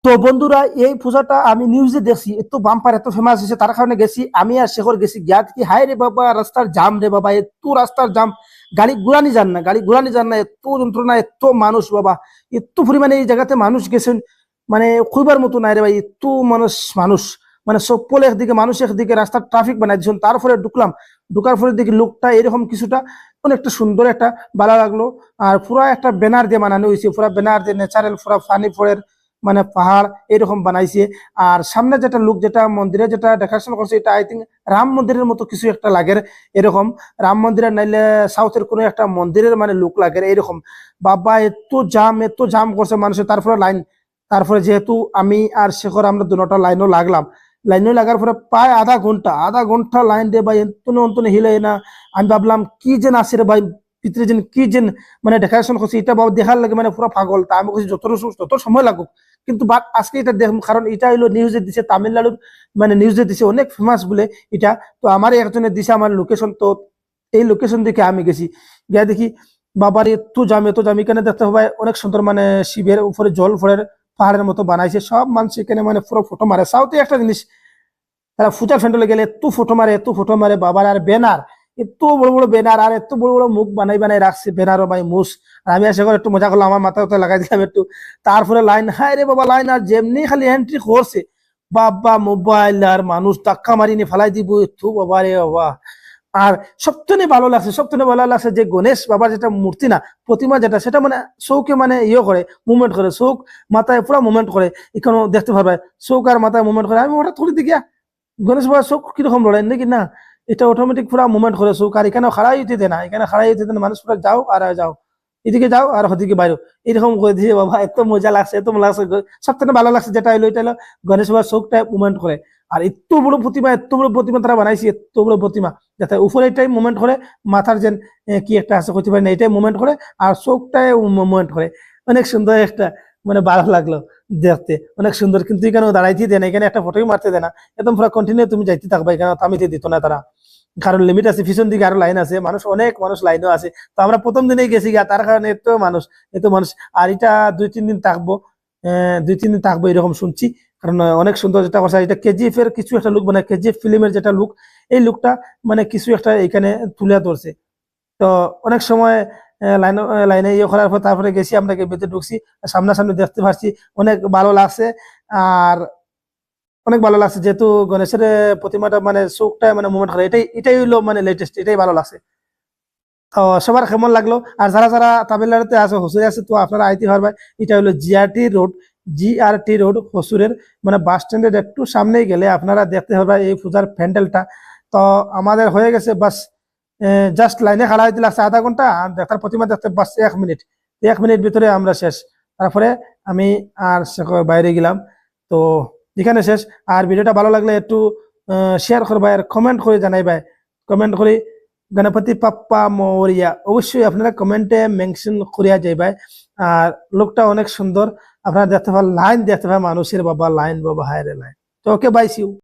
তো বন্ধুরা এই পূজাটা আমি নিউজে দেখছি, এত বাম্পার এত ফেমাস হয়েছে, তার কারণে গেছি আমি আর শেখর গেছি। গিয়া কি হায় রে বাবা, রাস্তার জাম রে বাবা, এত রাস্তার জাম, গাড়ি ঘুরানি যান না, গাড়ি ঘুরানি যান না, এত যন্ত্রণা, এত মানুষ বাবা, এত পরিমাণে এই জায়গাতে মানুষ গেছেন, মানে কইবার মতো নাই রে ভাই, এত মানুষ মানুষ, মানে সকলে একদিকে মানুষ একদিকে রাস্তার ট্রাফিক বানাই দিচ্ছেন। তারপরে ঢুকলাম, ঢুকার পরে দেখি লোকটা এরকম কিছুটা অনেকটা সুন্দর একটা ভালো লাগলো। আর পুরা একটা ব্যানার দিয়ে বানানো হয়েছে, পুরা ব্যানার দিয়ে ন্যাচারাল পুরা ফানি ফোরের মানে পাহাড় এরকম বানাইছে। আর সামনে যেটা লোক যেটা মন্দিরে যেটা দেখাশোনা করছে, এটা আই থিঙ্ক রাম মন্দিরের মতো কিছু একটা লাগে এরকম, রাম মন্দিরের নাইলে সাউথের কোনো একটা মন্দিরের মানে লোক লাগে এরকম। বাবা এত জাম করছে মানুষের, তারপরে লাইন, তারপরে যেহেতু আমি আর শেখর আমরা দুটা লাইনও লাগলাম, লাইনও লাগার পরে প্রায় আধা ঘন্টা লাইন দিয়ে ভাই এন্তনে অন্তনে হিলে না। আমি ভাবলাম কি যেন আছে রে ভাই, ভিতরে যেন কি যেন মানে দেখাশোন করছে, এটা বাবা দেখার লাগে মানে পুরো পাগল। তা আমি বলছি যত সময় লাগুক, কিন্তু বাট আজকে এটা দেখুন, কারণ এটা হলো নিউজে দিছে তামিলনাড়ুর, মানে নিউজে দিছে অনেক ফেমাস বলে এটা। তো আমার একজনের দিছে আমার লোকেশন, তো এই লোকেশন দেখে আমি গেছি, গিয়ে দেখি বাবার এত জাম এখানে দেখতে হবে অনেক সুন্দর, মানে শিবের উপরে জল ফোড়ের পাহাড়ের মতো বানাইছে, সব মানুষ এখানে মানে পুরো ফটো মারে। সাউথে একটা জিনিস, তারা পূজা ফ্যান্ডলে গেলে এত ফটো মারে বাবার। আর ব্যানার, এত বড় বড় ব্যানার, আর এত বড় বড় মুখ বানাই রাখছে ব্যানারও ভাই মুস। আর আমি আসে করে একটু মজা করলাম, আমার মাথা লাগাই দিলাম একটু। তারপরে লাইন, হায় রে বাবা লাইন, আর যেমনি খালি এন্ট্রি করছে বাবা, মোবাইল আর মানুষ ধাক্কা মারিনি ফেলাই দিব একটু বাবা রে বাবা। আর সবথেকে ভালো লাগছে যে গণেশ বাবার যেটা মূর্তি না, প্রতিমা যেটা, সেটা মানে চৌকে মানে ইয়ে করে, মুভমেন্ট করে, চৌক মাথায় পুরো মুভমেন্ট করে, এখানেও দেখতে পারবে চৌক আর মাথায় মুভমেন্ট করে। আমি ওটা তুলে দিকে গণেশ বাবার চোখ কিরকম লড়াই নাকি না, এটা অটোমেটিক পুরা মুভমেন্ট করে চোখ। আর এখানে খাড়াই হইতে দেয় না, এখানে খাড়াই হইতে দেয় না, মানুষ পুরা যাও আর যাও, এদিকে যাও আর ওদিকে বাইরে, এরকম করে দিয়ে বাবা এত মজা লাগছে, এত মজা লাগছে। সব থেকে ভালো লাগছে যেটা হলো, এটা হলো গণেশ বাবার চোখটা মুভমেন্ট করে। আর এত বড় প্রতিমা তারা বানাইছে, এত বড় প্রতিমা, যাতে উপরে এটাই মুভমেন্ট করে, মাথার যেন কি একটা আছে করতে পারে না, এটাই মুভমেন্ট করে, আর চোখটাই মুভমেন্ট করে। অনেক সুন্দর একটা, মানে ভালো লাগলো দেখতে, অনেক সুন্দর। কিন্তু এখানে দাঁড়াইতে দেয় না, এখানে একটা ফটোই মারতে দেয় না, একদম পুরো কন্টিনিউ তুমি যাইতে থাকবা, এখানে থামিতে দিত না তারা, কারণ লিমিট আছে, পিছন দিকে আরো লাইন আছে, মানুষ লাইনও আছে। তো আমরা প্রথম দিনেই গেছি গা, তার কারণে এত মানুষ। আর এটা 2-3 দিন থাকবো, 2-3 দিন থাকবো এরকম শুনছি। কারণ অনেক সুন্দর যেটা কথা, এটা কেজিএফ এর কিছু একটা লুক, মানে কেজিএফ ফিল্মের যেটা লুক, এই লুকটা মানে কিছু একটা এখানে তুলে ধরছে। তো অনেক সময় লাইনে ইয়ে করার পর তারপরে গেছি, আমরা ভেতরে ঢুকছি, সামনাসামনি দেখতে পাচ্ছি, অনেক ভালো লাগছে। আর অনেক ভালো লাগছে যেহেতু গণেশের প্রতিমাটা মানে চোখটা মানে মুভমেন্ট করে, এটাই হইলো মানে লেটেস্ট, এটাই ভালো লাগছে। তো সবার কেমন লাগলো? আর যারা যারা তামিলনাড়ুতে আছে, হসুরে আছে, তো আপনারা আইতে পারবেন। এটা হলো জিআরটি রোড হসুরের, মানে বাস স্ট্যান্ডের একটু সামনেই গেলে আপনারা দেখতে পারবেন এই পূজার প্যান্ডেলটা। তো আমাদের হয়ে গেছে বাস, জাস্ট লাইনে খাড়া হইতে লাগছে আধা ঘন্টা, আর দেখার প্রতিমা দেখতে বাস 1 মিনিট, 1 মিনিট ভিতরে আমরা শেষ। তারপরে আমি আর বাইরে গেলাম। তো এখানে শেষ। আর ভিডিওটা ভালো লাগলে একটু শেয়ার করবা, আর কমেন্ট করে জানাইবা, কমেন্ট করে গণপতি পাপ্পা মৌরিয়া অবশ্যই আপনারা কমেন্টে মেনশন করিয়া যাইবা। আর লোকটা অনেক সুন্দর, আপনারা দেখতে পাবেন, লাইন দেখতে পাবেন মানুষের বাবা, লাইন বাবা, হায় রে লাইন। তো ওকে, বাই, সি ইউ।